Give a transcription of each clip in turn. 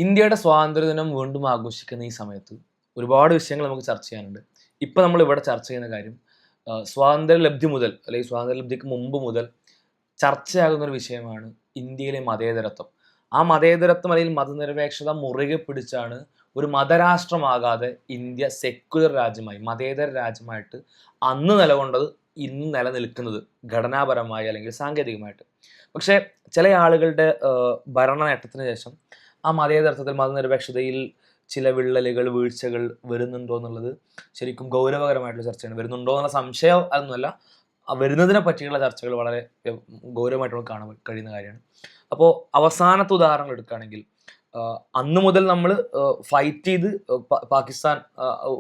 ഇന്ത്യയുടെ സ്വാതന്ത്ര്യദിനം വീണ്ടും ആഘോഷിക്കുന്ന ഈ സമയത്ത് ഒരുപാട് വിഷയങ്ങൾ നമുക്ക് ചർച്ച ചെയ്യാനുണ്ട്. ഇപ്പം നമ്മൾ ഇവിടെ ചർച്ച ചെയ്യുന്ന കാര്യം സ്വാതന്ത്ര്യലബ്ധി മുതൽ അല്ലെങ്കിൽ സ്വാതന്ത്ര്യലബ്ധിക്ക് മുമ്പ് മുതൽ ചർച്ചയാകുന്ന ഒരു വിഷയമാണ് ഇന്ത്യയിലെ മതേതരത്വം. ആ മതേതരത്വം അല്ലെങ്കിൽ മതനിരപേക്ഷത മുറുകെ പിടിച്ചാണ് ഒരു മതരാഷ്ട്രമാകാതെ ഇന്ത്യ സെക്യുലർ രാജ്യമായി മതേതര രാജ്യമായിട്ട് അന്ന് നിലകൊണ്ടത് ഇന്ന് നിലനിൽക്കുന്നത് ഘടനാപരമായി അല്ലെങ്കിൽ സാങ്കേതികമായിട്ട്. പക്ഷേ ചില ആളുകളുടെ ഭരണ നേട്ടത്തിന് ശേഷം ആ മതേതരത്വത്തിൽ മതനിരപേക്ഷതയിൽ ചില വിള്ളലുകൾ വീഴ്ചകൾ വരുന്നുണ്ടോ എന്നുള്ളത് ശരിക്കും ഗൗരവകരമായിട്ടുള്ള ചർച്ചയാണ്. വരുന്നുണ്ടോ എന്നുള്ള സംശയം അതൊന്നുമല്ല, വരുന്നതിനെ പറ്റിയുള്ള ചർച്ചകൾ വളരെ ഗൗരവമായിട്ട് നമുക്ക് കാണാൻ കഴിയുന്ന കാര്യമാണ്. അപ്പോൾ അവസാനത്തെ ഉദാഹരണങ്ങൾ എടുക്കുകയാണെങ്കിൽ അന്ന് മുതൽ നമ്മൾ ഫൈറ്റ് ചെയ്ത് പാകിസ്ഥാൻ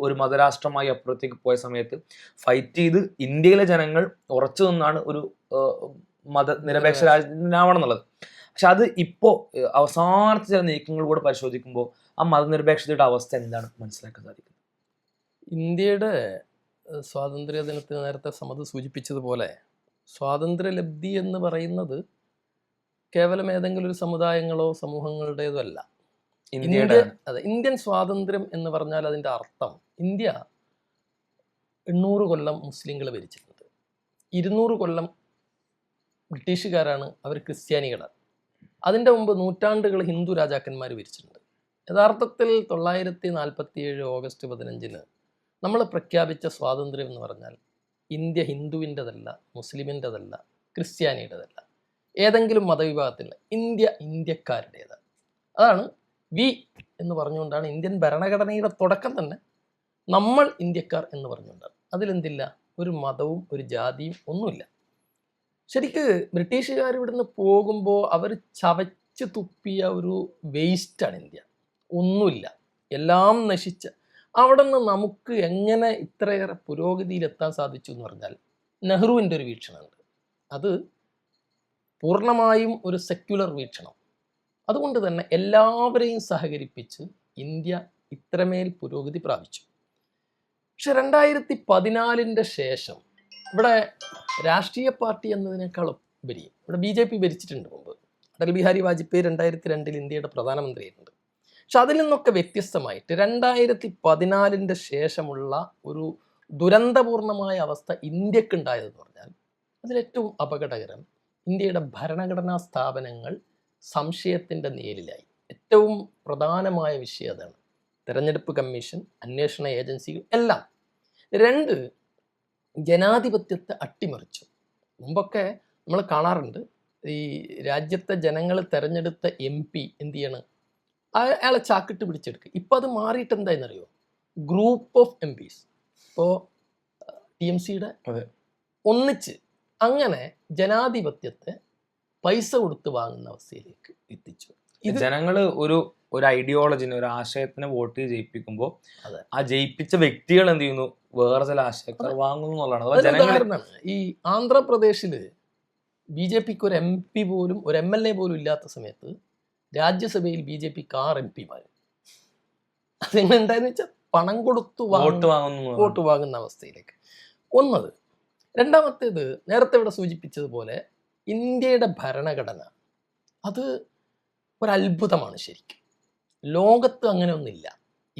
ഒരു മതരാഷ്ട്രമായി അപ്പുറത്തേക്ക് പോയ സമയത്ത് ഫൈറ്റ് ചെയ്ത് ഇന്ത്യയിലെ ജനങ്ങൾ ഉറച്ചു നിന്നാണ് ഒരു മതനിരപേക്ഷ രാജ്യമാവണം എന്നുള്ളത്. പക്ഷെ അത് ഇപ്പോൾ അവസാനത്തെ ചില നീക്കങ്ങൾ കൂടെ പരിശോധിക്കുമ്പോൾ ആ മതനിരപേക്ഷതയുടെ അവസ്ഥ എന്താണ് മനസ്സിലാക്കാൻ സാധിക്കുന്നത്? ഇന്ത്യയുടെ സ്വാതന്ത്ര്യ ദിനത്തിന് നേരത്തെ സമത് സൂചിപ്പിച്ചതുപോലെ സ്വാതന്ത്ര്യലബ്ധി എന്ന് പറയുന്നത് കേവലം ഏതെങ്കിലും ഒരു സമുദായങ്ങളോ സമൂഹങ്ങളുടേതോ അല്ല. ഇന്ത്യൻ സ്വാതന്ത്ര്യം എന്ന് പറഞ്ഞാൽ അതിൻ്റെ അർത്ഥം ഇന്ത്യ 800 കൊല്ലം മുസ്ലിങ്ങൾ ഭരിച്ചിട്ടുണ്ട്, 200 കൊല്ലം ബ്രിട്ടീഷുകാരാണ്, അവർ ക്രിസ്ത്യാനികളാണ്. അതിൻ്റെ മുമ്പ് നൂറ്റാണ്ടുകൾ ഹിന്ദു രാജാക്കന്മാർ ഭരിച്ചിട്ടുണ്ട്. യഥാർത്ഥത്തിൽ 947 ഓഗസ്റ്റ് 15 നമ്മൾ പ്രഖ്യാപിച്ച സ്വാതന്ത്ര്യം എന്ന് പറഞ്ഞാൽ ഇന്ത്യ ഹിന്ദുവിൻ്റെതല്ല, മുസ്ലിമിൻ്റെതല്ല, ക്രിസ്ത്യാനിയുടേതല്ല, ഏതെങ്കിലും മതവിഭാഗത്തില്ല. ഇന്ത്യ ഇന്ത്യക്കാരുടേതാണ്. അതാണ് വി എന്ന് പറഞ്ഞുകൊണ്ടാണ് ഇന്ത്യൻ ഭരണഘടനയുടെ തുടക്കം തന്നെ നമ്മൾ ഇന്ത്യക്കാർ എന്ന് പറഞ്ഞുകൊണ്ടാണ്. അതിലെന്തില്ല, ഒരു മതവും ഒരു ജാതിയും ഒന്നുമില്ല. ശരിക്ക് ബ്രിട്ടീഷുകാർ ഇവിടുന്ന് പോകുമ്പോൾ അവർ ചവച്ച് തുപ്പിയ ഒരു വേസ്റ്റാണ് ഇന്ത്യ. ഒന്നുമില്ല, എല്ലാം നശിച്ച. അവിടെ നിന്ന് നമുക്ക് എങ്ങനെ ഇത്രയേറെ പുരോഗതിയിലെത്താൻ സാധിച്ചു എന്ന് പറഞ്ഞാൽ നെഹ്റുവിൻ്റെ ഒരു വീക്ഷണമുണ്ട്. അത് പൂർണ്ണമായും ഒരു സെക്യുലർ വീക്ഷണം. അതുകൊണ്ട് തന്നെ എല്ലാവരെയും സഹകരിപ്പിച്ച് ഇന്ത്യ ഇത്രമേൽ പുരോഗതി പ്രാപിച്ചു. പക്ഷെ 2014 ശേഷം ഇവിടെ രാഷ്ട്രീയ പാർട്ടി എന്നതിനേക്കാൾ ഉപരി ഇവിടെ BJP ഭരിച്ചിട്ടുണ്ട് മുമ്പ്. അടൽ ബിഹാരി വാജ്പേയി 2002 ഇന്ത്യയുടെ പ്രധാനമന്ത്രിയായിട്ടുണ്ട്. പക്ഷെ അതിൽ നിന്നൊക്കെ വ്യത്യസ്തമായിട്ട് 2014 ശേഷമുള്ള ഒരു ദുരന്തപൂർണമായ അവസ്ഥ ഇന്ത്യക്കുണ്ടായതെന്ന് പറഞ്ഞാൽ അതിലേറ്റവും അപകടകരം ഇന്ത്യയുടെ ഭരണഘടനാ സ്ഥാപനങ്ങൾ സംശയത്തിൻ്റെ നേരിലായി. ഏറ്റവും പ്രധാനമായ വിഷയം അതാണ്. തെരഞ്ഞെടുപ്പ് കമ്മീഷൻ, അന്വേഷണ ഏജൻസികൾ എല്ലാം. 2, ജനാധിപത്യത്തെ അട്ടിമറിച്ചു. മുമ്പൊക്കെ നമ്മൾ കാണാറുണ്ട്, ഈ രാജ്യത്തെ ജനങ്ങൾ തിരഞ്ഞെടുത്ത MP എന്ത് ചെയ്യണം, അയാളെ ചാക്കിട്ട് പിടിച്ചെടുക്കുക. ഇപ്പം അത് മാറിയിട്ട് എന്തായെന്നറിയോ, ഗ്രൂപ്പ് ഓഫ് MPs. ഇപ്പോൾ TMCയുടെ ഒന്നിച്ച് അങ്ങനെ ജനാധിപത്യത്തെ പൈസ കൊടുത്ത് വാങ്ങുന്ന അവസ്ഥയിലേക്ക് എത്തിച്ചു. ഇത് ജനങ്ങൾ ഒരു ഐഡിയോളജിനെ, ഒരു ആശയത്തിനെ വോട്ട് ചെയ്ത് ജയിപ്പിക്കുമ്പോൾ ആ ജയിപ്പിച്ച വ്യക്തികൾ എന്ത് ചെയ്യുന്നു, വേറെ ചില ആശയക്കാർ വാങ്ങുന്നു എന്നുള്ളതാണ്. ഈ ആന്ധ്രാപ്രദേശില് BJPക്ക് ഒരു MP പോലും, ഒരു MLA പോലും ഇല്ലാത്ത സമയത്ത് രാജ്യസഭയിൽ BJPക്ക് 6 MP അതെങ്ങനെയുണ്ടായെന്ന് വെച്ചാൽ പണം കൊടുത്തു വോട്ട് വാങ്ങുന്ന അവസ്ഥയിലേക്ക് ഒന്നത്. രണ്ടാമത്തേത്, നേരത്തെ ഇവിടെ സൂചിപ്പിച്ചതുപോലെ ഇന്ത്യയുടെ ഭരണഘടന അത് ഒരത്ഭുതമാണ് ശരിക്കും. ലോകത്ത് അങ്ങനെ ഒന്നില്ല.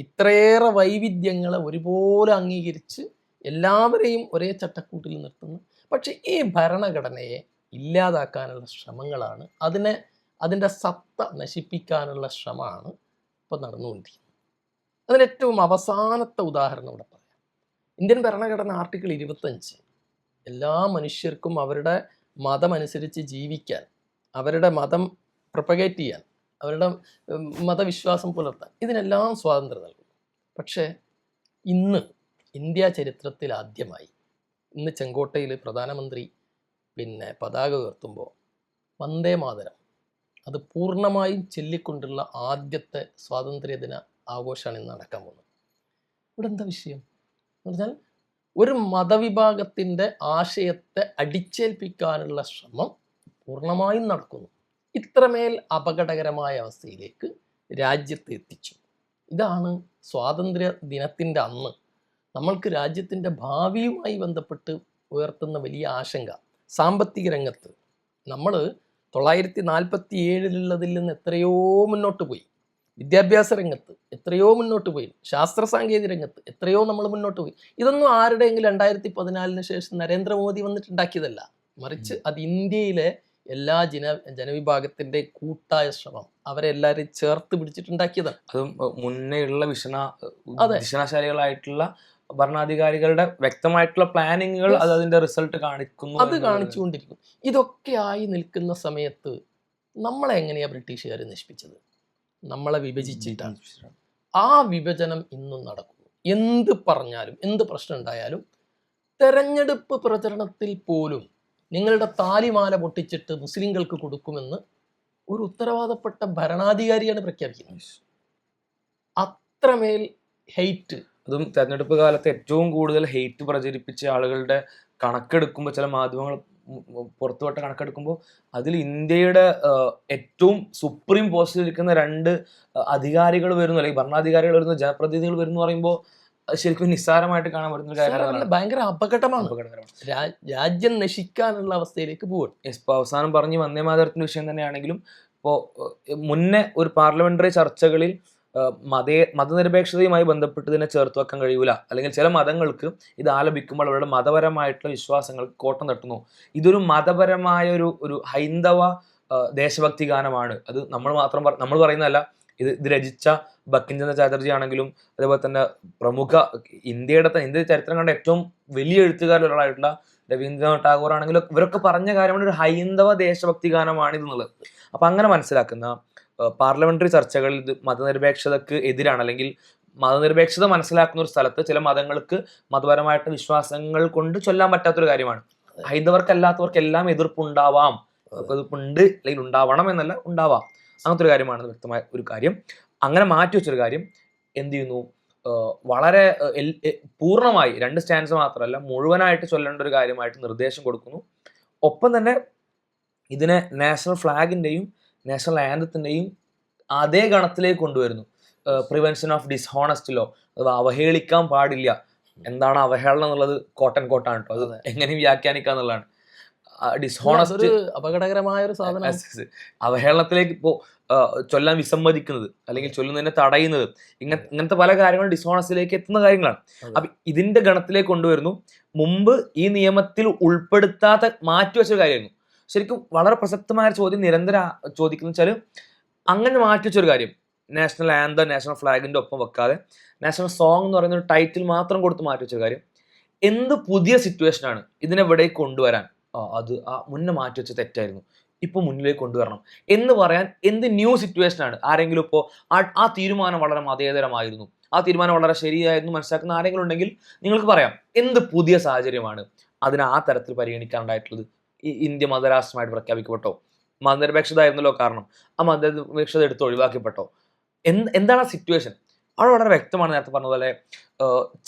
ഇത്രയേറെ വൈവിധ്യങ്ങളെ ഒരുപോലെ അംഗീകരിച്ച് എല്ലാവരെയും ഒരേ ചട്ടക്കൂട്ടിൽ നിർത്തുന്നു. പക്ഷെ ഈ ഭരണഘടനയെ ഇല്ലാതാക്കാനുള്ള ശ്രമങ്ങളാണ്, അതിൻ്റെ സത്ത നശിപ്പിക്കാനുള്ള ശ്രമമാണ് ഇപ്പോൾ നടന്നുകൊണ്ടിരിക്കുന്നത്. അതിനേറ്റവും അവസാനത്തെ ഉദാഹരണം ഇവിടെ പറയാം. ഇന്ത്യൻ ഭരണഘടന ആർട്ടിക്കിൾ 25 എല്ലാ മനുഷ്യർക്കും അവരുടെ മതമനുസരിച്ച് ജീവിക്കാൻ, അവരുടെ മതം പ്രൊപ്പഗേറ്റ് ചെയ്യാൻ, അവരുടെ മതവിശ്വാസം പുലർത്താൻ, ഇതിനെല്ലാം സ്വാതന്ത്ര്യം നൽകുന്നു. പക്ഷേ ഇന്ന് ഇന്ത്യ ചരിത്രത്തിൽ ആദ്യമായി ഇന്ന് ചെങ്കോട്ടയിൽ പ്രധാനമന്ത്രി പതാക ഉയർത്തുമ്പോൾ വന്ദേ മാതരം അത് പൂർണ്ണമായും ചൊല്ലിക്കൊണ്ടുള്ള ആദ്യത്തെ സ്വാതന്ത്ര്യദിന ആഘോഷമാണ് ഇന്ന് നടക്കാൻ പോകുന്നത്. ഇവിടെ എന്താ വിഷയം എന്ന് പറഞ്ഞാൽ ഒരു മതവിഭാഗത്തിൻ്റെ ആശയത്തെ അടിച്ചേൽപ്പിക്കാനുള്ള ശ്രമം പൂർണ്ണമായും നടക്കുന്നു. ഇത്രമേൽ അപകടകരമായ അവസ്ഥയിലേക്ക് രാജ്യത്തെ എത്തിച്ചു. ഇതാണ് സ്വാതന്ത്ര്യ ദിനത്തിൻ്റെ അന്ന് നമ്മൾക്ക് രാജ്യത്തിൻ്റെ ഭാവിയുമായി ബന്ധപ്പെട്ട് ഉയർത്തുന്ന വലിയ ആശങ്ക. സാമ്പത്തിക രംഗത്ത് നമ്മൾ 947 നിന്ന് എത്രയോ മുന്നോട്ട് പോയി. വിദ്യാഭ്യാസ രംഗത്ത് എത്രയോ മുന്നോട്ട് പോയി, ശാസ്ത്ര സാങ്കേതിക രംഗത്ത് എത്രയോ നമ്മൾ മുന്നോട്ട് പോയി. ഇതൊന്നും ആരുടെയെങ്കിലും 2014 ശേഷം നരേന്ദ്രമോദി വന്നിട്ടുണ്ടാക്കിയതല്ല, മറിച്ച് അത് ഇന്ത്യയിലെ എല്ലാ ജനവിഭാഗത്തിന്റെ കൂട്ടായ ശ്രമം, അവരെ എല്ലാവരെയും ചേർത്ത് പിടിച്ചിട്ടുണ്ടാക്കിയതാണ്. അതും മുന്നേ ഉള്ള അതെ. വിഷണശാലികളായിട്ടുള്ള ഭരണാധികാരികളുടെ വ്യക്തമായിട്ടുള്ള പ്ലാനിങ്ങുകൾ അത് അതിന്റെ റിസൾട്ട് കാണിക്കുന്നു, അത് കാണിച്ചുകൊണ്ടിരിക്കും. ഇതൊക്കെ ആയി നിൽക്കുന്ന സമയത്ത് നമ്മളെ എങ്ങനെയാ ബ്രിട്ടീഷുകാർ നശിപ്പിച്ചത്? നമ്മളെ വിഭജിച്ചിട്ടാണ്. ആ വിഭജനം ഇന്നും നടക്കുന്നു. എന്ത് പറഞ്ഞാലും, എന്ത് പ്രശ്നം ഉണ്ടായാലും, തെരഞ്ഞെടുപ്പ് പ്രചരണത്തിൽ പോലും നിങ്ങളുടെ താലിമാല പൊട്ടിച്ചിട്ട് മുസ്ലിങ്ങൾക്ക് കൊടുക്കുമെന്ന് ഒരു ഉത്തരവാദപ്പെട്ട ഭരണാധികാരിയാണ് പ്രഖ്യാപിക്കുന്നത്. അത്രമേൽ ഹെയ്റ്റ്. അതും തെരഞ്ഞെടുപ്പ് കാലത്ത് ഏറ്റവും കൂടുതൽ ഹെയ്റ്റ് പ്രചരിപ്പിച്ച ആളുകളുടെ കണക്കെടുക്കുമ്പോൾ, ചില മാധ്യമങ്ങൾ പുറത്തുവിട്ട കണക്കെടുക്കുമ്പോൾ അതിൽ ഇന്ത്യയുടെ ഏറ്റവും സുപ്രീം പോസ്റ്റിൽ ഇരിക്കുന്ന 2 അധികാരികൾ വരുന്നു, അല്ലെങ്കിൽ ഭരണാധികാരികൾ വരുന്നു, ജനപ്രതിനിധികൾ വരുന്നു പറയുമ്പോൾ ശരിക്കും നിസ്സാരമായിട്ട് കാണാൻ പറ്റുന്ന ഒരു കാര്യമാണ്. ഭയങ്കര അപകടമാണ്. രാജ്യം നശിക്കാനുള്ള അവസ്ഥയിലേക്ക് പോകും. ഇപ്പോൾ അവസാനം പറഞ്ഞ് വന്ദേമാതരത്തിന്റെ വിഷയം തന്നെയാണെങ്കിലും, ഇപ്പോൾ മുന്നേ ഒരു പാർലമെന്ററി ചർച്ചകളിൽ മതനിരപേക്ഷതയുമായി ബന്ധപ്പെട്ട് ഇതിനെ ചേർത്ത് വെക്കാൻ കഴിയൂല, അല്ലെങ്കിൽ ചില മതങ്ങൾക്ക് ഇത് ആലപിക്കുമ്പോൾ അവരുടെ മതപരമായിട്ടുള്ള വിശ്വാസങ്ങൾക്ക് കോട്ടം തട്ടുന്നു. ഇതൊരു മതപരമായ ഒരു ഹൈന്ദവ ദേശഭക്തി ഗാനമാണ്. അത് നമ്മൾ പറയുന്നതല്ല. ഇത് രചിച്ച ബങ്കിംചന്ദ്ര ചാറ്റർജി ആണെങ്കിലും, അതേപോലെ തന്നെ പ്രമുഖ ഇന്ത്യയുടെ ചരിത്രം കണ്ട ഏറ്റവും വലിയ എഴുത്തുകാരിൽ ഒരാളായിട്ടുള്ള രവീന്ദ്രനാഥ് ടാഗോർ ആണെങ്കിലും, ഇവരൊക്കെ പറഞ്ഞ കാര്യമാണ് ഒരു ഹൈന്ദവ ദേശഭക്തി ഗാനമാണ് ഇതെന്നുള്ളത്. അപ്പൊ അങ്ങനെ മനസ്സിലാക്കുന്ന പാർലമെന്ററി ചർച്ചകളിൽ ഇത് മതനിരപേക്ഷതക്ക് എതിരാണ്, അല്ലെങ്കിൽ മതനിരപേക്ഷത മനസ്സിലാക്കുന്ന ഒരു സ്ഥലത്ത് ചില മതങ്ങൾക്ക് മതപരമായിട്ട് വിശ്വാസങ്ങൾ കൊണ്ട് ചൊല്ലാൻ പറ്റാത്തൊരു കാര്യമാണ്. ഹൈന്ദവർക്കല്ലാത്തവർക്ക് എല്ലാം എതിർപ്പുണ്ടാവാം, എതിർപ്പുണ്ട് അല്ലെങ്കിൽ ഉണ്ടാവണം എന്നല്ല, ഉണ്ടാവാം. അങ്ങനത്തെ ഒരു കാര്യമാണ് വ്യക്തമായ ഒരു കാര്യം. അങ്ങനെ മാറ്റി വെച്ചൊരു കാര്യം എന്ത് ചെയ്യുന്നു, വളരെ പൂർണ്ണമായി 2 സ്റ്റാൻസ് മാത്രമല്ല മുഴുവനായിട്ട് ചൊല്ലേണ്ട ഒരു കാര്യമായിട്ട് നിർദ്ദേശം കൊടുക്കുന്നു. ഒപ്പം തന്നെ ഇതിനെ നാഷണൽ ഫ്ലാഗിന്റെയും നാഷണൽ ആന്തത്തിന്റെയും അതേ ഗണത്തിലേക്ക് കൊണ്ടുവരുന്നു. പ്രിവെൻഷൻ ഓഫ് ഡിസ്ഹോണസ്റ്റ് ലോ, അഥവാ അവഹേളിക്കാൻ പാടില്ല. എന്താണ് അവഹേളനം എന്നുള്ളത് കോട്ടാണ് കേട്ടോ, അത് എങ്ങനെ വ്യാഖ്യാനിക്കുക എന്നുള്ളതാണ്. ഡിസ്ഹോണസ്റ്റ് അപകടകരമായ ഒരു സാധനം. അവഹേളനത്തിലേക്ക് ഇപ്പോ ചൊല്ലാൻ വിസമ്മതിക്കുന്നത്, അല്ലെങ്കിൽ ചൊല്ലുന്നതിനെ തടയുന്നത്, ഇങ്ങനത്തെ പല കാര്യങ്ങളും ഡിസ്ഹോണസ്റ്റിലേക്ക് എത്തുന്ന കാര്യങ്ങളാണ്. അപ്പൊ ഇതിന്റെ ഗണത്തിലേക്ക് കൊണ്ടുവരുന്നു. മുമ്പ് ഈ നിയമത്തിൽ ഉൾപ്പെടുത്താത്ത മാറ്റിവെച്ച കാര്യമായിരുന്നു. ശരിക്കും വളരെ പ്രസക്തമായ ചോദ്യം നിരന്തരം ചോദിക്കുന്ന വെച്ചാൽ, അങ്ങനെ മാറ്റിവെച്ചൊരു കാര്യം നാഷണൽ ആന്തം നാഷണൽ ഫ്ലാഗിന്റെ ഒപ്പം വെക്കാതെ നാഷണൽ സോങ് എന്ന് പറയുന്ന ഒരു ടൈറ്റിൽ മാത്രം കൊടുത്ത് മാറ്റിവെച്ച കാര്യം എന്ത് പുതിയ സിറ്റുവേഷനാണ് ഇതിനെവിടെ കൊണ്ടുവരാൻ? അത് മുന്നേ മാറ്റിവെച്ച തെറ്റായിരുന്നു, ഇപ്പൊ മുന്നിലേക്ക് കൊണ്ടുവരണം എന്ന് പറയാൻ എന്ത് ന്യൂ സിറ്റുവേഷനാണ്? ആരെങ്കിലും ഇപ്പോൾ ആ തീരുമാനം വളരെ മതേതരമായിരുന്നു, ആ തീരുമാനം വളരെ ശരിയായിരുന്നു മനസ്സിലാക്കുന്ന ആരെങ്കിലും ഉണ്ടെങ്കിൽ നിങ്ങൾക്ക് പറയാം എന്ത് പുതിയ സാഹചര്യമാണ് അതിനെ ആ തരത്തിൽ പരിഗണിക്കാനുണ്ടായിട്ടുള്ളത്? ഇന്ത്യ മതരാഷ്ട്രമായിട്ട് പ്രഖ്യാപിക്കപ്പെട്ടോ? മതനിരപേക്ഷത ആയിരുന്നല്ലോ കാരണം, ആ മതനിരപേക്ഷത എടുത്ത് ഒഴിവാക്കപ്പെട്ടോ? എന്താണ് ആ സിറ്റുവേഷൻ? അവിടെ വളരെ വ്യക്തമാണ്. നേരത്തെ പറഞ്ഞ പോലെ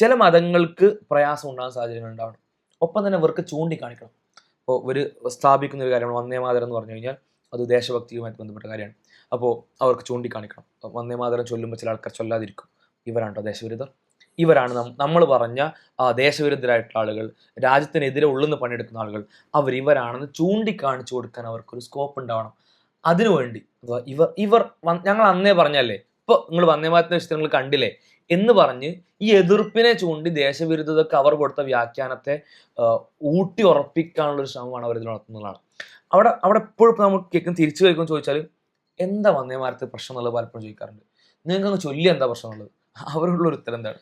ചില മതങ്ങൾക്ക് പ്രയാസം ഉണ്ടാകുന്ന സാഹചര്യങ്ങൾ ഉണ്ടാവണം. ഒപ്പം തന്നെ ഇവർക്ക് ചൂണ്ടിക്കാണിക്കണം. ഇപ്പോൾ ഇവർ സ്ഥാപിക്കുന്ന ഒരു കാര്യമാണ് വന്ദേമാതരം എന്ന് പറഞ്ഞു കഴിഞ്ഞാൽ അത് ദേശഭക്തിയുമായിട്ട് ബന്ധപ്പെട്ട കാര്യമാണ്. അപ്പോൾ അവർക്ക് ചൂണ്ടിക്കാണിക്കണം. വന്ദേമാതരം ചൊല്ലുമ്പോൾ ചില ആൾക്കാർ ചൊല്ലാതിരിക്കും, ഇവരാണോ ദേശവിരുദ്ധർ, ഇവരാണ് നമ്മൾ പറഞ്ഞ ദേശവിരുദ്ധരായിട്ടുള്ള ആളുകൾ, രാജ്യത്തിനെതിരെ ഉള്ളുന്ന് പണിയെടുക്കുന്ന ആളുകൾ, ഇവരാണെന്ന് ചൂണ്ടിക്കാണിച്ചു കൊടുക്കാൻ അവർക്കൊരു സ്കോപ്പ് ഉണ്ടാവണം. അതിനുവേണ്ടി ഇവർ ഞങ്ങൾ അന്നേ പറഞ്ഞല്ലേ, ഇപ്പൊ നിങ്ങൾ വന്ദേമാതരത്തിന്റെ വിഷയത്തിൽ നിങ്ങൾ കണ്ടില്ലേ എന്ന് പറഞ്ഞ് ഈ എതിർപ്പിനെ ചൂണ്ടി ദേശവിരുദ്ധതക്ക് അവർ കൊടുത്ത വ്യാഖ്യാനത്തെ ഊട്ടി ഉറപ്പിക്കാനുള്ള ഒരു ശ്രമമാണ് അവർ ഇതിൽ നടത്തുന്നതാണ്. അവിടെ എപ്പോഴും നമ്മൾ തിരിച്ചു കേൾക്കുമെന്ന് ചോദിച്ചാൽ എന്താ വന്ദേമാതരത്തെ പ്രശ്നം എന്നുള്ളത് പലപ്പോഴും ചോദിക്കാറുണ്ട്. നിങ്ങൾക്ക് ചൊല്ലി എന്താ പ്രശ്നം എന്നുള്ളത് അവരുള്ള ഒരു ഉത്തരം എന്താണ്?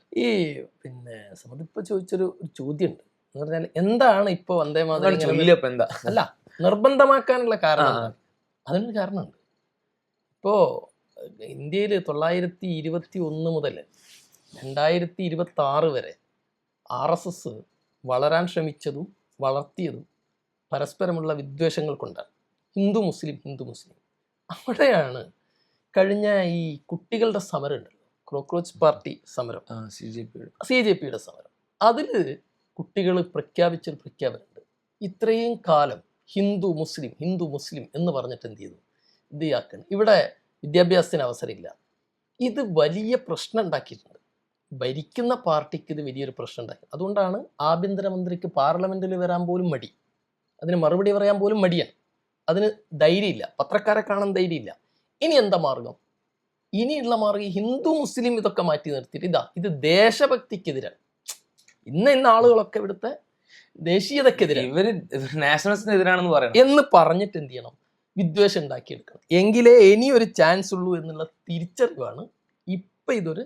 സമതിപ്പോ ചോദിച്ചൊരു ചോദ്യമുണ്ട് എന്ന് പറഞ്ഞാൽ എന്താണ് ഇപ്പൊ വന്ദേമാതരം ചൊല്ലിയപ്പോ എന്താ അല്ല നിർബന്ധമാക്കാനുള്ള കാരണം? അതിനൊരു കാരണമുണ്ട്. ഇപ്പോ ഇന്ത്യയിൽ 1921 മുതൽ 2026 വരെ RSS വളരാൻ ശ്രമിച്ചതും വളർത്തിയതും പരസ്പരമുള്ള വിദ്വേഷങ്ങൾ കൊണ്ടാണ്. ഹിന്ദു മുസ്ലിം അവിടെയാണ് കഴിഞ്ഞ ഈ കുട്ടികളുടെ സമരം ഉണ്ടല്ലോ, കോക്രോച്ച് പാർട്ടി സമരം, CJP സമരം, അതിൽ കുട്ടികൾ പ്രഖ്യാപിച്ചൊരു പ്രഖ്യാപനമുണ്ട്. ഇത്രയും കാലം ഹിന്ദു മുസ്ലിം എന്ന് പറഞ്ഞിട്ട് എന്ത് ചെയ്തു? ഇതിയാക്കണം, ഇവിടെ വിദ്യാഭ്യാസത്തിന് അവസരമില്ല. ഇത് വലിയ പ്രശ്നം ഉണ്ടാക്കിയിട്ടുണ്ട്. ഭരിക്കുന്ന പാർട്ടിക്ക് ഇത് വലിയൊരു പ്രശ്നം ഉണ്ടാക്കി. അതുകൊണ്ടാണ് ആഭ്യന്തരമന്ത്രിക്ക് പാർലമെന്റിൽ വരാൻ പോലും മടി, അതിന് മറുപടി പറയാൻ പോലും മടിയാണ്, അതിന് ധൈര്യമില്ല, പത്രക്കാരെ കാണാൻ ധൈര്യമില്ല. ഇനി എന്താ മാർഗം? ഇനിയുള്ള മാർഗ്ഗം ഈ ഹിന്ദു മുസ്ലിം ഇതൊക്കെ മാറ്റി നിർത്തിയിട്ട് ഇത് ദേശഭക്തിക്കെതിരാണ്. ഇന്ന ആളുകളൊക്കെ ഇവിടുത്തെ ദേശീയതക്കെതിരാണ്, ഇവര് നാഷണലിസ്റ്റിനെതിരാണെന്ന് പറയണം എന്ന് പറഞ്ഞിട്ട് എന്ത് ചെയ്യണം? വിദ്വേഷം ഉണ്ടാക്കിയെടുക്കണം. എങ്കിലേ ഇനിയൊരു ചാൻസ് ഉള്ളൂ എന്നുള്ള തിരിച്ചറിവാണ് ഇപ്പം ഇതൊരു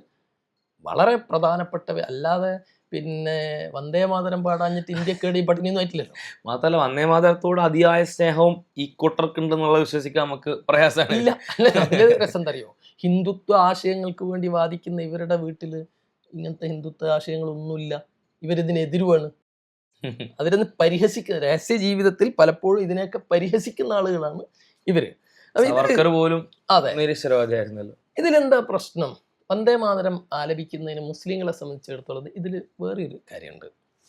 വളരെ പ്രധാനപ്പെട്ട. അല്ലാതെ പിന്നെ വന്ദേമാതരം പാടാഞ്ഞിട്ട് ഇന്ത്യക്കേടി പട്ടിണിയൊന്നും ആയിട്ടില്ലല്ലോ. മാത്രമല്ല വന്ദേമാതരത്തോട് അതിയായ സ്നേഹവും ഈ കൂട്ടർക്കുണ്ടെന്നുള്ളത് വിശ്വസിക്കാൻ നമുക്ക് പ്രയാസമാണ്. ഇല്ല, രസം തറിയോ, ഹിന്ദുത്വ ആശയങ്ങൾക്ക് വേണ്ടി വാദിക്കുന്ന ഇവരുടെ വീട്ടിൽ ഇങ്ങനത്തെ ഹിന്ദുത്വ ആശയങ്ങളൊന്നുമില്ല. ഇവരിതിനെതിരുവാണ്. അതിലൊന്ന് പരിഹസിക്കുന്ന, രഹസ്യ ജീവിതത്തിൽ പലപ്പോഴും ഇതിനെയൊക്കെ പരിഹസിക്കുന്ന ആളുകളാണ് ഇവര്. സവർക്കർ പോലും അതെ നിരീശ്വരവാദിയായിരുന്നല്ലോ. ഇതിലെന്താ പ്രശ്നം? വന്ദേമാതരം ആലപിക്കുന്നതിന് മുസ്ലിങ്ങളെ സംബന്ധിച്ചിടത്തോളം ഇതിൽ വേറൊരു കാര്യമുണ്ട്.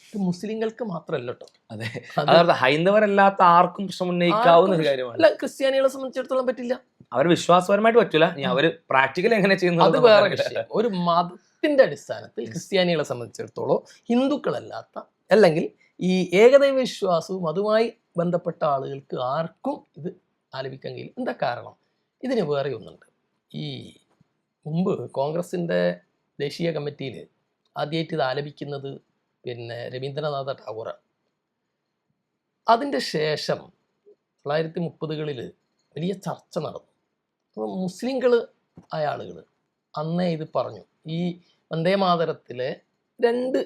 ഇത് മുസ്ലിങ്ങൾക്ക് മാത്രമല്ല കേട്ടോ. അതെ, അതായത് ഹൈന്ദവരല്ലാത്ത ആർക്കും പ്രശ്നം ഉന്നയിക്കാവുന്ന ഒരു കാര്യമാണ്. അല്ല, ക്രിസ്ത്യാനികളെ സംബന്ധിച്ചിടത്തോളം പറ്റില്ല. അവർ വിശ്വാസപരമായിട്ട് പറ്റില്ല. അവര് പ്രാക്ടിക്കലി എങ്ങനെ ചെയ്യുന്നത് അത് വേറെ വിഷയം. ഒരു മതത്തിന്റെ അടിസ്ഥാനത്തിൽ ക്രിസ്ത്യാനികളെ സംബന്ധിച്ചിടത്തോളം ഹിന്ദുക്കളല്ലാത്ത, അല്ലെങ്കിൽ ഈ ഏകദൈവ വിശ്വാസവും അതുമായി ബന്ധപ്പെട്ട ആളുകൾക്ക് ആർക്കും ഇത് ആലപിക്കാൻ കഴിയില്ല. എന്താ കാരണം? ഇതിന് വേറെ ഒന്നുണ്ട്. ഈ മുമ്പ് കോൺഗ്രസിൻ്റെ ദേശീയ കമ്മിറ്റിയിൽ ആദ്യമായിട്ട് ഇത് ആലപിക്കുന്നത് പിന്നെ രവീന്ദ്രനാഥ ടാഗോറാണ്. അതിൻ്റെ ശേഷം 1930കളിൽ വലിയ ചർച്ച നടന്നു. അപ്പോൾ മുസ്ലിങ്ങൾ ആയ ആളുകൾ അന്നേ ഇത് പറഞ്ഞു. ഈ വന്ദേമാതരത്തിലെ രണ്ട്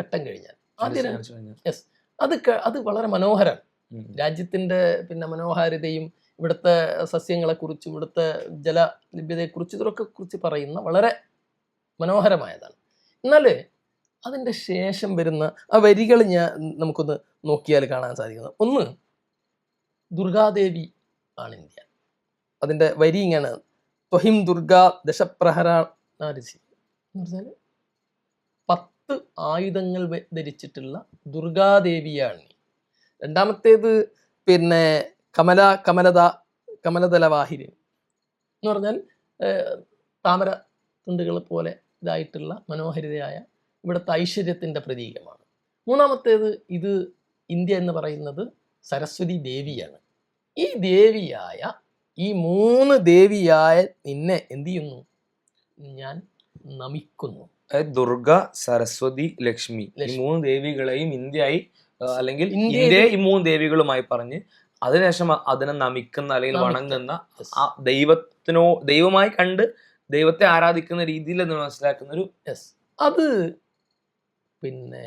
ഘട്ടം കഴിഞ്ഞാൽ ആദ്യം അത് വളരെ മനോഹരമാണ്. രാജ്യത്തിൻ്റെ പിന്നെ മനോഹാരിതയും ഇവിടുത്തെ സസ്യങ്ങളെക്കുറിച്ചും ഇവിടുത്തെ ജലലഭ്യതയെക്കുറിച്ചും ഇതൊക്കെ കുറിച്ച് പറയുന്ന വളരെ മനോഹരമായതാണ്. എന്നാൽ അതിൻ്റെ ശേഷം വരുന്ന ആ വരികൾ നമുക്കൊന്ന് നോക്കിയാൽ കാണാൻ സാധിക്കുന്നത്, ഒന്ന് ദുർഗാദേവി ആണ് ഇന്ത്യ. അതിൻ്റെ വരി ഇങ്ങനെ, ത്വഹിം ദുർഗാ ദശപ്രഹരാരിസി എന്ന് പറഞ്ഞാൽ 10 ആയുധങ്ങൾ ധരിച്ചിട്ടുള്ള ദുർഗാദേവിയാണ്. രണ്ടാമത്തേത് പിന്നെ കമലദലവാഹിരി എന്ന് പറഞ്ഞാൽ താമര തുണ്ടുകൾ പോലെ ഇതായിട്ടുള്ള മനോഹരിതയായ ഇവിടുത്തെ ഐശ്വര്യത്തിൻ്റെ പ്രതീകമാണ്. മൂന്നാമത്തേത് ഇത് ഇന്ത്യ എന്ന് പറയുന്നത് സരസ്വതി ദേവിയാണ്. ഈ ദേവിയായ ഈ 3 ദേവിയായ നിന്നെ എന്ത് ചെയ്യുന്നു? ഞാൻ നമിക്കുന്നു. ദുർഗ, സരസ്വതി, ലക്ഷ്മി, ഈ 3 ദേവികളെയും ഇന്ത്യയായി അല്ലെങ്കിൽ ഇന്ത്യയെ ഈ 3 ദേവികളുമായി പറഞ്ഞ് അതിനുശേഷം അതിനെ നമിക്കുന്ന അല്ലെങ്കിൽ വണങ്ങുന്ന ആ ദൈവമായി കണ്ട് ദൈവത്തെ ആരാധിക്കുന്ന രീതിയിൽ എന്ന് മനസ്സിലാക്കുന്ന ഒരു അത് പിന്നെ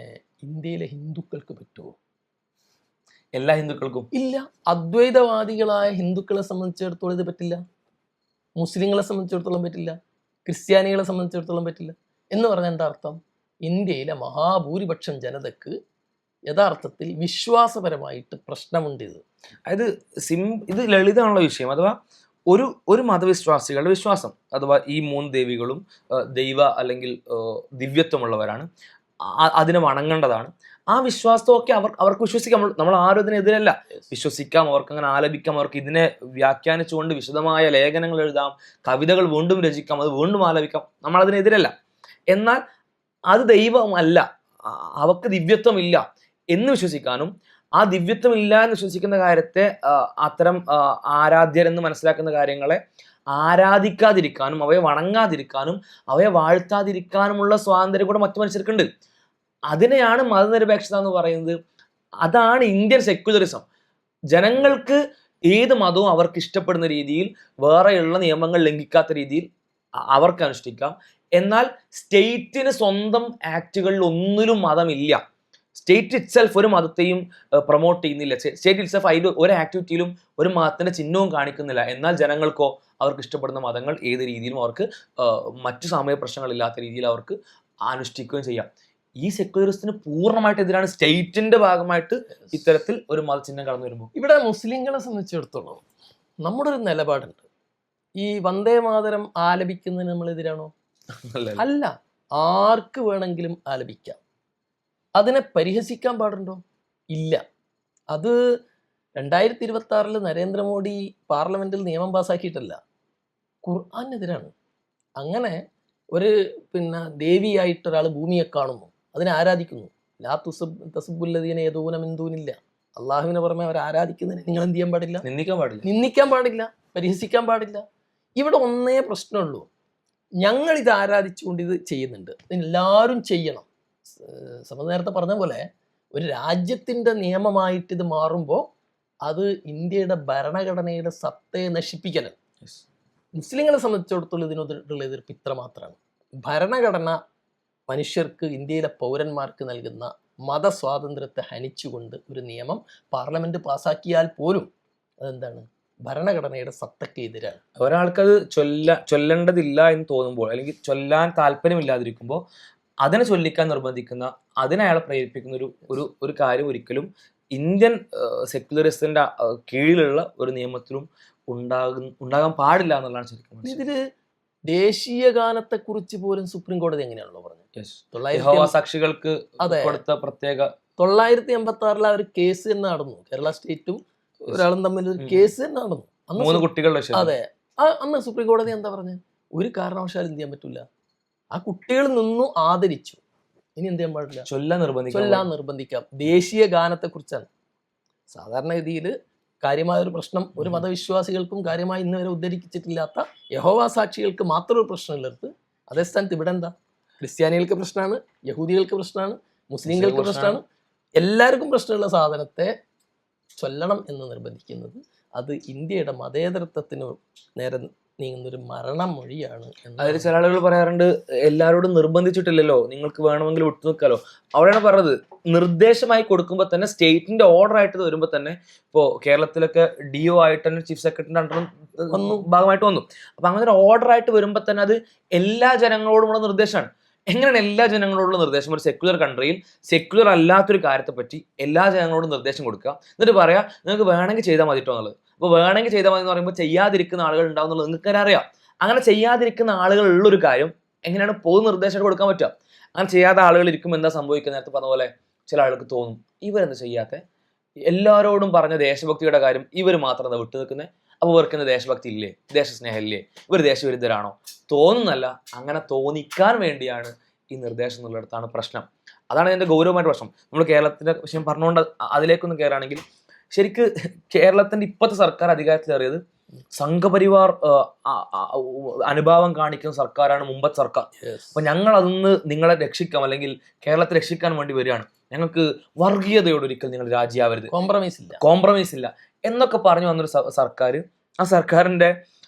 ഇന്ത്യയിലെ ഹിന്ദുക്കൾക്ക് പറ്റുമോ? എല്ലാ ഹിന്ദുക്കൾക്കും ഇല്ല. അദ്വൈതവാദികളായ ഹിന്ദുക്കളെ സംബന്ധിച്ചിടത്തോളം ഇത് പറ്റില്ല. മുസ്ലിങ്ങളെ സംബന്ധിച്ചിടത്തോളം പറ്റില്ല. ക്രിസ്ത്യാനികളെ സംബന്ധിച്ചിടത്തോളം പറ്റില്ല. എന്ന് പറഞ്ഞാൽ എന്താ അർത്ഥം? ഇന്ത്യയിലെ മഹാഭൂരിപക്ഷം ജനതക്ക് യഥാർത്ഥത്തിൽ വിശ്വാസപരമായിട്ട് പ്രശ്നമുണ്ട്. അതായത് ഇത് ലളിതമാണുള്ള വിഷയം. അഥവാ ഒരു മതവിശ്വാസികളുടെ വിശ്വാസം, അഥവാ ഈ 3 ദേവികളും ദൈവ അല്ലെങ്കിൽ ദിവ്യത്വമുള്ളവരാണ്, അതിനെ വണങ്ങേണ്ടതാണ്. ആ വിശ്വാസമൊക്കെ അവർക്ക് വിശ്വസിക്കാം. നമ്മൾ ആരും ഇതിനെതിരല്ല. വിശ്വസിക്കാം, അവർക്ക് അങ്ങനെ ആലപിക്കാം, അവർക്ക് ഇതിനെ വ്യാഖ്യാനിച്ചുകൊണ്ട് വിശദമായ ലേഖനങ്ങൾ എഴുതാം, കവിതകൾ വീണ്ടും രചിക്കാം, അത് വീണ്ടും ആലപിക്കാം. നമ്മൾ അതിനെതിരല്ല. എന്നാൽ അത് ദൈവമല്ല, അവർക്ക് ദിവ്യത്വമില്ല എന്ന് വിശ്വസിക്കാനും ആ ദിവ്യത്വം ഇല്ല എന്ന് വിശ്വസിക്കുന്ന കാര്യത്തെ അത്തരം ആരാധ്യരെന്ന് മനസ്സിലാക്കുന്ന കാര്യങ്ങളെ ആരാധിക്കാതിരിക്കാനും അവയെ വണങ്ങാതിരിക്കാനും അവയെ വാഴ്ത്താതിരിക്കാനുമുള്ള സ്വാതന്ത്ര്യം കൂടെ മറ്റു മനുഷ്യർക്കുണ്ട്. അതിനെയാണ് മതനിരപേക്ഷത എന്ന് പറയുന്നത്. അതാണ് ഇന്ത്യൻ സെക്യുലറിസം. ജനങ്ങൾക്ക് ഏത് മതവും അവർക്ക് ഇഷ്ടപ്പെടുന്ന രീതിയിൽ, വേറെയുള്ള നിയമങ്ങൾ ലംഘിക്കാത്ത രീതിയിൽ അവർക്ക് അനുഷ്ഠിക്കാം. എന്നാൽ സ്റ്റേറ്റിന് സ്വന്തം ആക്റ്റുകളിൽ ഒന്നിലും മതമില്ല. സ്റ്റേറ്റ് ഇറ്റ്സെൽഫ് ഒരു മതത്തെയും പ്രൊമോട്ട് ചെയ്യുന്നില്ല. സ്റ്റേറ്റ് ഇറ്റ്സെൽഫ് അതിൽ ഒരു ആക്ടിവിറ്റിയിലും ഒരു മതത്തിന്റെ ചിഹ്നവും കാണിക്കുന്നില്ല. എന്നാൽ ജനങ്ങൾക്കോ അവർക്ക് ഇഷ്ടപ്പെടുന്ന മതങ്ങൾ ഏത് രീതിയിലും അവർക്ക് മറ്റു സാമൂഹിക പ്രശ്നങ്ങളില്ലാത്ത രീതിയിൽ അവർക്ക് അനുഷ്ഠിക്കുകയും ചെയ്യാം. ഈ സെക്യുലറിസത്തിന് പൂർണ്ണമായിട്ട് എതിരാണ് സ്റ്റേറ്റിന്റെ ഭാഗമായിട്ട് ഇത്തരത്തിൽ ഒരു മതചിഹ്നം കടന്നു വരുമ്പോൾ. ഇവിടെ മുസ്ലിങ്ങളെ സംബന്ധിച്ചിടത്തോളം നമ്മുടെ ഒരു നിലപാടുണ്ട്. ഈ വന്ദേമാതരം ആലപിക്കുന്നതിന് നമ്മൾ എതിരാണോ? അല്ല. ആർക്ക് വേണമെങ്കിലും ആലപിക്കാം. അതിനെ പരിഹസിക്കാൻ പാടുണ്ടോ? ഇല്ല. അത് 2026 നരേന്ദ്രമോദി പാർലമെന്റിൽ നിയമം പാസ്സാക്കിയിട്ടല്ല, ഖുർആനെതിരാണ്. അങ്ങനെ ഒരു ദേവിയായിട്ടൊരാൾ ഭൂമിയെ കാണുന്നു, അതിനെ ആരാധിക്കുന്നു. ലാ തസുബുല്ലദീന യദൂന മിൻ ദൂനില്ല. അള്ളാഹുവിനെ പുറമെ അവർ ആരാധിക്കുന്നതിന് നിങ്ങൾ എന്ത് ചെയ്യാൻ പാടില്ല? നിന്ദിക്കാൻ പാടില്ല, പരിഹസിക്കാൻ പാടില്ല. ഇവിടെ ഒന്നേ പ്രശ്നമുള്ളൂ, ഞങ്ങൾ ഇത് ആരാധിച്ചുകൊണ്ട് ഇത് ചെയ്യുന്നുണ്ട്, എല്ലാവരും ചെയ്യണം. സമ നേരത്തെ പറഞ്ഞ പോലെ ഒരു രാജ്യത്തിൻ്റെ നിയമമായിട്ട് ഇത് മാറുമ്പോൾ അത് ഇന്ത്യയുടെ ഭരണഘടനയുടെ സത്തയെ നശിപ്പിക്കലാണ്. മുസ്ലിങ്ങളെ സംബന്ധിച്ചിടത്തോളം ഇതിനോടുള്ള എതിർപ്പ് ഇത്ര മാത്രമാണ്. ഭരണഘടന മനുഷ്യർക്ക്, ഇന്ത്യയിലെ പൗരന്മാർക്ക് നൽകുന്ന മതസ്വാതന്ത്ര്യത്തെ ഹനിച്ചുകൊണ്ട് ഒരു നിയമം പാർലമെന്റ് പാസ്സാക്കിയാൽ പോലും അതെന്താണ്, ഭരണഘടനയുടെ സത്തയ്ക്ക് എതിരാണ്. ഒരാൾക്കത് ചൊല്ലേണ്ടതില്ല എന്ന് തോന്നുമ്പോൾ, അല്ലെങ്കിൽ ചൊല്ലാൻ താല്പര്യമില്ലാതിരിക്കുമ്പോൾ അതിനെ ചൊല്ലിക്കാൻ നിർബന്ധിക്കുന്ന, അതിനെ അയാളെ പ്രേരിപ്പിക്കുന്ന ഒരു കാര്യം ഒരിക്കലും ഇന്ത്യൻ സെക്യുലറിസത്തിന്റെ കീഴിലുള്ള ഒരു നിയമത്തിലും ഉണ്ടാകാൻ പാടില്ല എന്നുള്ളതാണ് ശരിക്കും. ഇതില് ദേശീയ ഗാനത്തെ കുറിച്ച് പോലും സുപ്രീം കോടതി എങ്ങനെയാണല്ലോ പറഞ്ഞത്. സാക്ഷികൾക്ക് കൊടുത്ത പ്രത്യേക 986 ഒരു കേസ് തന്നെ നടന്നു. കേരള സ്റ്റേറ്റും ഒരാളും തമ്മിൽ ഒരു കേസ് തന്നെ നടന്നു. 3 കുട്ടികളുടെ. അതെ, അന്ന് സുപ്രീം കോടതി എന്താ പറഞ്ഞത്? ഒരു കാരണവശാലും എന്ത് ചെയ്യാൻ പറ്റൂല, ആ കുട്ടികൾ നിന്നു ആദരിച്ചു, ഇനി എന്ത് ചെയ്യാൻ പാടില്ല, ചൊല്ലാൻ നിർബന്ധിക്കാം. ദേശീയ ഗാനത്തെ കുറിച്ചാണ്. സാധാരണഗതിയിൽ കാര്യമായ ഒരു പ്രശ്നം ഒരു മതവിശ്വാസികൾക്കും കാര്യമായി ഇന്ന് വരെ ഉദ്ധരിച്ചിട്ടില്ലാത്ത യഹോവ സാക്ഷികൾക്ക് മാത്രം ഒരു പ്രശ്നമുള്ളത്. അതേ സ്ഥാനത്ത് ഇവിടെ എന്താ, ക്രിസ്ത്യാനികൾക്ക് പ്രശ്നമാണ്, യഹൂദികൾക്ക് പ്രശ്നമാണ്, മുസ്ലിങ്ങൾക്ക് പ്രശ്നമാണ്, എല്ലാവർക്കും പ്രശ്നമുള്ള സാധനത്തെ ചൊല്ലണം എന്ന് നിർബന്ധിക്കുന്നത് അത് ഇന്ത്യയുടെ മതേതരത്വത്തിന് നേരെ നീങ്ങുന്നൊരു മരണമൊഴിയാണ്. അതായത് ചില ആളുകൾ പറയാറുണ്ട്, എല്ലാവരോടും നിർബന്ധിച്ചിട്ടില്ലല്ലോ, നിങ്ങൾക്ക് വേണമെങ്കിൽ വിട്ടു നിൽക്കാലോ. അവിടെയാണ് പറഞ്ഞത്, നിർദ്ദേശമായി കൊടുക്കുമ്പോൾ തന്നെ സ്റ്റേറ്റിന്റെ ഓർഡർ ആയിട്ട് വരുമ്പോൾ തന്നെ, ഇപ്പോൾ കേരളത്തിലൊക്കെ DO ആയിട്ട് തന്നെ ചീഫ് സെക്രട്ടറിന്റെ അണ്ടറും ഭാഗമായിട്ട് വന്നു. അപ്പൊ അങ്ങനെ ഒരു ഓർഡർ ആയിട്ട് വരുമ്പോൾ തന്നെ അത് എല്ലാ ജനങ്ങളോടുമുള്ള നിർദ്ദേശമാണ്. എങ്ങനെയാണ് എല്ലാ ജനങ്ങളോടുള്ള നിർദ്ദേശം? ഒരു സെക്യുലർ കൺട്രിയിൽ സെക്യുലർ അല്ലാത്തൊരു കാര്യത്തെ പറ്റി എല്ലാ ജനങ്ങളോടും നിർദ്ദേശം കൊടുക്കുക, എന്നിട്ട് പറയാ നിങ്ങൾക്ക് വേണമെങ്കിൽ ചെയ്താൽ മതിട്ടോ എന്നുള്ളത്. അപ്പോൾ വേണമെങ്കിൽ ചെയ്താൽ മതി എന്ന് പറയുമ്പോൾ ചെയ്യാതിരിക്കുന്ന ആളുകൾ ഉണ്ടാവും എന്നുള്ളത് നിങ്ങൾക്ക് തന്നെ അറിയാം. അങ്ങനെ ചെയ്യാതിരിക്കുന്ന ആളുകൾ ഉള്ളൊരു കാര്യം എങ്ങനെയാണ് പൊതു നിർദ്ദേശം കൊടുക്കാൻ പറ്റുക? അങ്ങനെ ചെയ്യാത്ത ആളുകൾ ഇരിക്കും, എന്താ സംഭവിക്കുക? നേരത്തെ പറഞ്ഞ പോലെ ചില ആളുകൾക്ക് തോന്നും, ഇവരെന്താ ചെയ്യാത്ത, എല്ലാവരോടും പറഞ്ഞ ദേശഭക്തിയുടെ കാര്യം ഇവർ മാത്രം എന്താ വിട്ടു നിൽക്കുന്നത്, അപ്പോൾ ഇവർക്ക് ദേശഭക്തി ഇല്ലേ, ദേശസ്നേഹം ഇല്ലേ, ഇവർ ദേശവിരുദ്ധരാണോ? തോന്നുന്നല്ല, അങ്ങനെ തോന്നിക്കാൻ വേണ്ടിയാണ് ഈ നിർദ്ദേശം എന്നുള്ളിടത്താണ് പ്രശ്നം. അതാണ് ഇതിൻ്റെ ഗൗരവമായിട്ട് പ്രശ്നം. നമ്മൾ കേരളത്തിൻ്റെ വിഷയം പറഞ്ഞുകൊണ്ട് അതിലേക്കൊന്ന് കയറുകയാണെങ്കിൽ, ശരിക്ക് കേരളത്തിൻ്റെ ഇപ്പോഴത്തെ സർക്കാർ അധികാരത്തിലേറിയത് സംഘപരിവാർ അനുഭാവം കാണിക്കുന്ന സർക്കാരാണ് മുമ്പത്തെ സർക്കാർ. അപ്പൊ ഞങ്ങൾ അതിന്ന് നിങ്ങളെ രക്ഷിക്കാം, അല്ലെങ്കിൽ കേരളത്തെ രക്ഷിക്കാൻ വേണ്ടി വരികയാണ്, ഞങ്ങൾക്ക് വർഗീയതയോട് ഒരിക്കൽ നിങ്ങൾ രാജിയാവരുത്, കോംപ്രമൈസ് ഇല്ല എന്നൊക്കെ പറഞ്ഞു വന്നൊരു സർക്കാർ, ആ സർക്കാരിന്റെ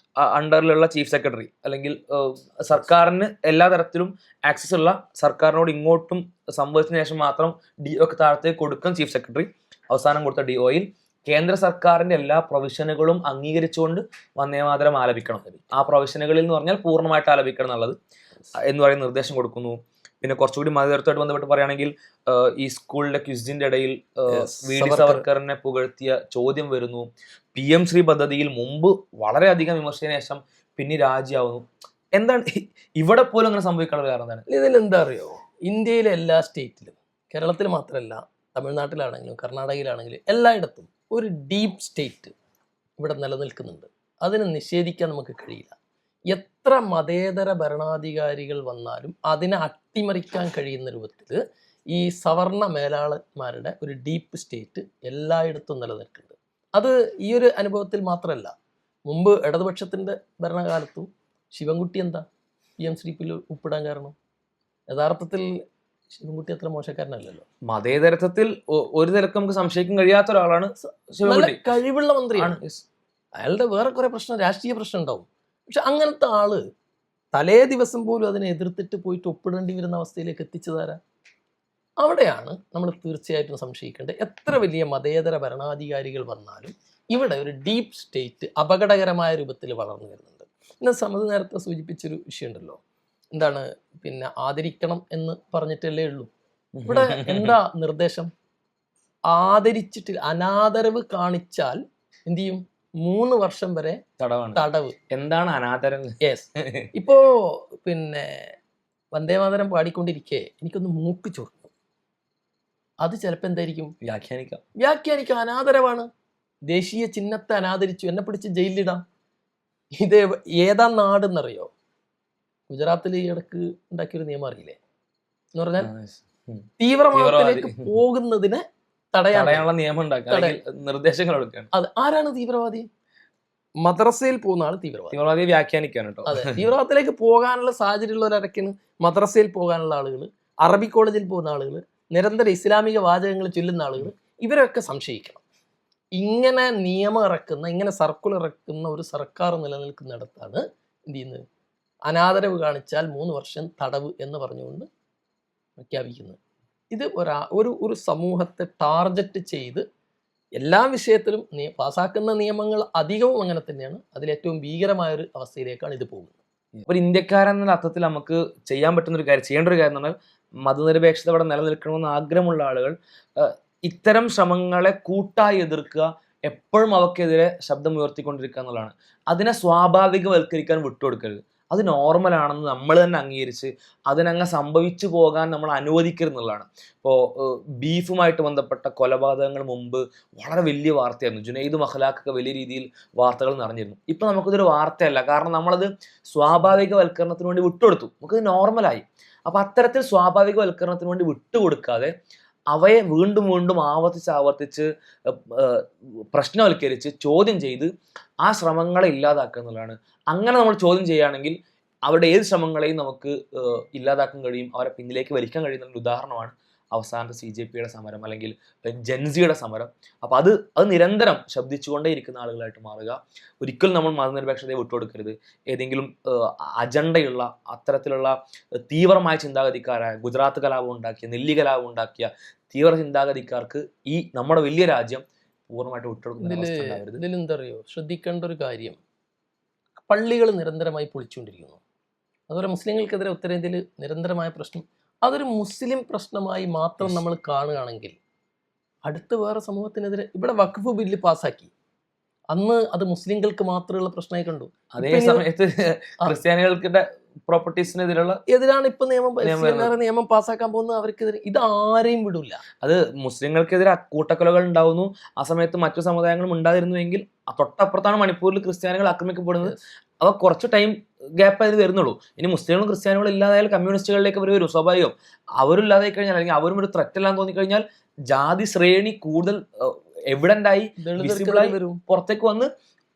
അണ്ടറിലുള്ള ചീഫ് സെക്രട്ടറി, അല്ലെങ്കിൽ സർക്കാരിന് എല്ലാ തരത്തിലും ആക്സസ് ഉള്ള, സർക്കാരിനോട് ഇങ്ങോട്ടും സംവദിച്ചതിന് ശേഷം മാത്രം DO ഒക്കെ താഴത്തേക്ക് കൊടുക്കുന്ന ചീഫ് സെക്രട്ടറി അവസാനം കൊടുത്ത DOയിൽ കേന്ദ്ര സർക്കാരിന്റെ എല്ലാ പ്രൊവിഷനുകളും അംഗീകരിച്ചുകൊണ്ട് വന്ദേമാതരം ആലപിക്കണം, ആ പ്രൊവിഷനുകളിൽ എന്ന് പറഞ്ഞാൽ പൂർണ്ണമായിട്ട് ആലപിക്കണം എന്നുള്ളത് എന്ന് പറയുന്ന നിർദ്ദേശം കൊടുക്കുന്നു. പിന്നെ കുറച്ചുകൂടി മതേതരത്വമായിട്ട് ബന്ധപ്പെട്ട് പറയുകയാണെങ്കിൽ, ഈ സ്കൂളിലെ ക്വിസിന്റെ ഇടയിൽ VD സവർക്കറിനെ പുകഴ്ത്തിയ ചോദ്യം വരുന്നു. PM ശ്രീ പദ്ധതിയിൽ മുമ്പ് വളരെയധികം വിമർശിച്ചതിന് ശേഷം പിന്നെ രാജിയാവുന്നു. എന്താണ് ഇവിടെ പോലും അങ്ങനെ സംഭവിക്കാനുള്ള കാരണം എന്താണ്? ഇതിലെന്താ അറിയോ, ഇന്ത്യയിലെ എല്ലാ സ്റ്റേറ്റിലും, കേരളത്തിൽ മാത്രമല്ല, തമിഴ്നാട്ടിലാണെങ്കിലും കർണാടകയിലാണെങ്കിലും എല്ലായിടത്തും ഒരു ഡീപ്പ് സ്റ്റേറ്റ് ഇവിടെ നിലനിൽക്കുന്നുണ്ട്. അതിനെ നിഷേധിക്കാൻ നമുക്ക് കഴിയില്ല. എത്ര മതേതര ഭരണാധികാരികൾ വന്നാലും അതിനെ അട്ടിമറിക്കാൻ കഴിയുന്ന രൂപത്തിൽ ഈ സവർണ മേലാളന്മാരുടെ ഒരു ഡീപ്പ് സ്റ്റേറ്റ് എല്ലായിടത്തും നിലനിൽക്കുന്നുണ്ട്. അത് ഈ ഒരു അനുഭവത്തിൽ മാത്രമല്ല, മുമ്പ് ഇടതുപക്ഷത്തിൻ്റെ ഭരണകാലത്തും ശിവൻകുട്ടി എന്താ PM ശ്രീപ്പിൽ ഉപ്പിടാൻ കാരണം? യഥാർത്ഥത്തിൽ ശിവൻകുട്ടി അത്ര മോശക്കാരനല്ലല്ലോ. മതേതരത്വത്തിൽ ഒരു നിലക്ക് നമുക്ക് സംശയിക്കാൻ കഴിയാത്ത ഒരാളാണ് നല്ല കഴിവുള്ള മന്ത്രിയാണ്. അയാളുടെ വേറെ കുറെ പ്രശ്നം, രാഷ്ട്രീയ പ്രശ്നം ഉണ്ടാവും. പക്ഷെ അങ്ങനത്തെ ആള് തലേ ദിവസം പോലും അതിനെ എതിർത്തിട്ട് പോയിട്ട് ഒപ്പിടേണ്ടി വരുന്ന അവസ്ഥയിലേക്ക് എത്തിച്ചതാരാ? അവിടെയാണ് നമ്മൾ തീർച്ചയായിട്ടും സംശയിക്കേണ്ടത്. എത്ര വലിയ മതേതര ഭരണാധികാരികൾ വന്നാലും ഇവിടെ ഒരു ഡീപ്പ് സ്റ്റേറ്റ് അപകടകരമായ രൂപത്തിൽ വളർന്നു വരുന്നുണ്ട്. പിന്നെ സമത് നേരത്തെ സൂചിപ്പിച്ചൊരു വിഷയമുണ്ടല്ലോ, എന്താണ്, പിന്നെ ആദരിക്കണം എന്ന് പറഞ്ഞിട്ടല്ലേ ഉള്ളൂ. ഇവിടെ എന്താ നിർദ്ദേശം? ആദരിച്ചിട്ട് അനാദരവ് കാണിച്ചാൽ എന്ത് ചെയ്യും? 3 വർഷം വരെ തടവ്. എന്താണ് അനാദരം? യെസ്. ഇപ്പോ പിന്നെ വന്ദേമാതരം പാടിക്കൊണ്ടിരിക്കെ എനിക്കൊന്ന് മൂക്ക് ചൊറുക്കും, അത് ചിലപ്പോൾ എന്തായിരിക്കും? വ്യാഖ്യാനിക്കാം അനാദരവാണ്. ദേശീയ ചിഹ്നത്തെ അനാദരിച്ചു, എന്നെ പിടിച്ച് ജയിലിലിടാം. ഇത് ഏതാ നാടെന്നറിയോ? ഗുജറാത്തിൽ ഈ ഇടക്ക് ഉണ്ടാക്കിയൊരു നിയമം അറിയില്ലേ? എന്ന് പറഞ്ഞാൽ തീവ്രവാദത്തിലേക്ക് പോകുന്നതിനെ തടയാനുള്ള നിയമം നിർദ്ദേശങ്ങൾ എടുക്കുകയാണ്. അത് ആരാണ് തീവ്രവാദി? മദ്രസയിൽ പോകുന്ന ആൾ തീവ്രവാദി. തീവ്രവാദിയെ വ്യാഖ്യാനിക്കാണ് കേട്ടോ. അതെ, തീവ്രവാദത്തിലേക്ക് പോകാനുള്ള സാഹചര്യമുള്ളവരൊക്കെയാണ് മദ്രസയിൽ പോകാനുള്ള ആളുകൾ, അറബി കോളേജിൽ പോകുന്ന ആളുകൾ, നിരന്തരം ഇസ്ലാമിക വാചകങ്ങൾ ചൊല്ലുന്ന ആളുകൾ, ഇവരൊക്കെ സംശയിക്കണം. ഇങ്ങനെ നിയമം ഇറക്കുന്ന, ഇങ്ങനെ സർക്കുലർ ഇറക്കുന്ന ഒരു സർക്കാർ നിലനിൽക്കുന്നിടത്താണ് എന്ത് ചെയ്യുന്നത്, അനാദരവ് കാണിച്ചാൽ 3 വർഷം തടവ് എന്ന് പറഞ്ഞുകൊണ്ട് പ്രഖ്യാപിക്കുന്നത്. ഇത് ഒരു സമൂഹത്തെ ടാർഗറ്റ് ചെയ്ത് എല്ലാ വിഷയത്തിലും പാസ്സാക്കുന്ന നിയമങ്ങൾ അധികവും അങ്ങനെ തന്നെയാണ്. അതിലേറ്റവും ഭീകരമായൊരു അവസ്ഥയിലേക്കാണ് ഇത് പോകുന്നത്. ഒരു ഇന്ത്യക്കാരെന്ന അർത്ഥത്തിൽ നമുക്ക് ചെയ്യാൻ പറ്റുന്ന ഒരു കാര്യം, ചെയ്യേണ്ട ഒരു കാര്യം എന്ന് പറഞ്ഞാൽ, മതനിരപേക്ഷത ഇവിടെ നിലനിൽക്കണമെന്ന് ആഗ്രഹമുള്ള ആളുകൾ ഇത്തരം ശ്രമങ്ങളെ കൂട്ടായി എതിർക്കുക, എപ്പോഴും അവക്കെതിരെ ശബ്ദം ഉയർത്തിക്കൊണ്ടിരിക്കുക എന്നുള്ളതാണ്. അതിനെ സ്വാഭാവികവൽക്കരിക്കാൻ വിട്ടുകൊടുക്കരുത്. അത് നോർമലാണെന്ന് നമ്മൾ തന്നെ അംഗീകരിച്ച് അതിനങ്ങ് സംഭവിച്ചു പോകാൻ നമ്മൾ അനുവദിക്കരുതെന്നുള്ളതാണ്. ഇപ്പോൾ ബീഫുമായിട്ട് ബന്ധപ്പെട്ട കൊലപാതകങ്ങൾ മുമ്പ് വളരെ വലിയ വാർത്തയായിരുന്നു. ജുനൈദ് മഹ്ലാഖൊക്കെ വലിയ രീതിയിൽ വാർത്തകൾ നിറഞ്ഞിരുന്നു. ഇപ്പം നമുക്കിതൊരു വാർത്തയല്ല, കാരണം നമ്മളത് സ്വാഭാവികവൽക്കരണത്തിന് വേണ്ടി വിട്ടുകൊടുത്തു. നമുക്കത് നോർമലായി. അപ്പം അത്തരത്തിൽ സ്വാഭാവികവൽക്കരണത്തിന് വേണ്ടി വിട്ടുകൊടുക്കാതെ അവയെ വീണ്ടും വീണ്ടും ആവർത്തിച്ച് പ്രശ്നവൽക്കരിച്ച് ചോദ്യം ചെയ്ത് ആ ശ്രമങ്ങളെ ഇല്ലാതാക്കുക എന്നുള്ളതാണ്. അങ്ങനെ നമ്മൾ ചോദ്യം ചെയ്യുകയാണെങ്കിൽ അവരുടെ ഏത് ശ്രമങ്ങളെയും നമുക്ക് ഇല്ലാതാക്കാൻ കഴിയും, അവരെ പിന്നിലേക്ക് വലിക്കാൻ കഴിയുന്ന ഉദാഹരണമാണ് അവസാനത്തെ CJPയുടെ സമരം അല്ലെങ്കിൽ ജെൻസിയുടെ സമരം. അപ്പോൾ അത് നിരന്തരം ശബ്ദിച്ചുകൊണ്ടേ ഇരിക്കുന്ന ആളുകളായിട്ട് മാറുക. ഒരിക്കലും നമ്മൾ മതനിരപേക്ഷതയെ വിട്ടുകൊടുക്കരുത്. ഏതെങ്കിലും അജണ്ടയുള്ള അത്തരത്തിലുള്ള തീവ്രമായ ചിന്താഗതിക്കാരായ, ഗുജറാത്ത് കലാപം ഉണ്ടാക്കിയ, നെല്ലി കലാപം ഉണ്ടാക്കിയ തീവ്ര ചിന്താഗതിക്കാർക്ക് ഈ നമ്മുടെ വലിയ രാജ്യം പൂർണ്ണമായിട്ട് വിട്ടുകൊടുക്കുന്ന ഇതിലെന്താ അറിയോ, ശ്രദ്ധിക്കേണ്ട ഒരു കാര്യം, പള്ളികൾ നിരന്തരമായി പൊളിച്ചുകൊണ്ടിരിക്കുന്നു. അതുപോലെ മുസ്ലിങ്ങൾക്കെതിരെ ഉത്തരേന്ത്യയിൽ നിരന്തരമായ പ്രശ്നം, അതൊരു മുസ്ലിം പ്രശ്നമായി മാത്രം നമ്മൾ കാണുകയാണെങ്കിൽ അടുത്ത് വേറെ സമൂഹത്തിനെതിരെ, ഇവിടെ വഖഫ് ബില്ല് പാസ്സാക്കി, അന്ന് അത് മുസ്ലിങ്ങൾക്ക് മാത്രമുള്ള പ്രശ്നമായി കണ്ടു. അതേ സമയത്ത് ക്രിസ്ത്യാനികൾക്കിടെ എതിരാണ് ഇപ്പൊ നിയമം പാസ്സാക്കാൻ പോകുന്നത്. അവർക്കെതിരെ ഇത് ആരെയും വിടില്ല. അത് മുസ്ലിങ്ങൾക്കെതിരെ കൂട്ടക്കൊലകൾ ഉണ്ടാവുന്നു. ആ സമയത്ത് മറ്റു സമുദായങ്ങളും ഉണ്ടായിരുന്നുവെങ്കിൽ തൊട്ടപ്പുറത്താണ് മണിപ്പൂരിൽ ക്രിസ്ത്യാനികൾ ആക്രമിക്കപ്പെടുന്നത്. അവ കുറച്ച് ടൈം ഗ്യാപ്പ് അതിന് വരുന്നുള്ളൂ. ഇനി മുസ്ലിങ്ങളും ക്രിസ്ത്യാനികളും ഇല്ലാതായാൽ കമ്മ്യൂണിസ്റ്റുകളിലേക്ക് അവർ വരും, സ്വാഭാവികം. അവരില്ലാതായി കഴിഞ്ഞാൽ, അല്ലെങ്കിൽ അവരും ഒരു ത്രെറ്റ് എല്ലാം തോന്നിക്കഴിഞ്ഞാൽ ജാതി ശ്രേണി കൂടുതൽ എവിഡന്റ് ആയി വിസിബിളായി പുറത്തേക്ക് വന്ന്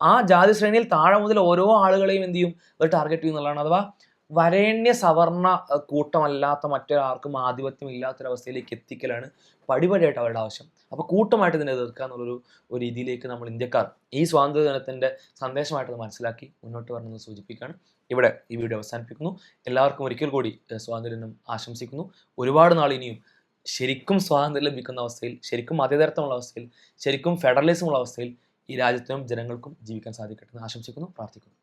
ആ ജാതി ശ്രേണിയിൽ താഴെ മുതൽ ഓരോ ആളുകളെയും എന്ത് ചെയ്യും, ഒരു ടാർഗറ്റ് ചെയ്യുന്നുള്ളതാണ്. അഥവാ വരേണ്യ സവർണ കൂട്ടമല്ലാത്ത മറ്റൊരാൾക്കും ആധിപത്യം ഇല്ലാത്തൊരവസ്ഥയിലേക്ക് എത്തിക്കലാണ് പടിപടിയായിട്ട് അവരുടെ ആവശ്യം. അപ്പോൾ കൂട്ടമായിട്ട് ഇതിനെ എതിർക്കുക എന്നുള്ളൊരു രീതിയിലേക്ക് നമ്മൾ ഇന്ത്യക്കാർ ഈ സ്വാതന്ത്ര്യ ദിനത്തിൻ്റെ സന്ദേശമായിട്ട് മനസ്സിലാക്കി മുന്നോട്ട് വരണമെന്ന് സൂചിപ്പിക്കുകയാണ്. ഇവിടെ ഈ വീഡിയോ അവസാനിപ്പിക്കുന്നു. എല്ലാവർക്കും ഒരിക്കൽ കൂടി സ്വാതന്ത്ര്യദിനം ആശംസിക്കുന്നു. ഒരുപാട് നാൾ ഇനിയും ശരിക്കും സ്വാതന്ത്ര്യം ലഭിക്കുന്ന അവസ്ഥയിൽ, ശരിക്കും മതേതരത്വമുള്ള അവസ്ഥയിൽ, ശരിക്കും ഫെഡറലിസമുള്ള അവസ്ഥയിൽ ഈ രാജ്യത്തിനും ജനങ്ങൾക്കും ജീവിക്കാൻ സാധിക്കട്ടെ എന്ന് ആശംസിക്കുന്നു, പ്രാർത്ഥിക്കുന്നു.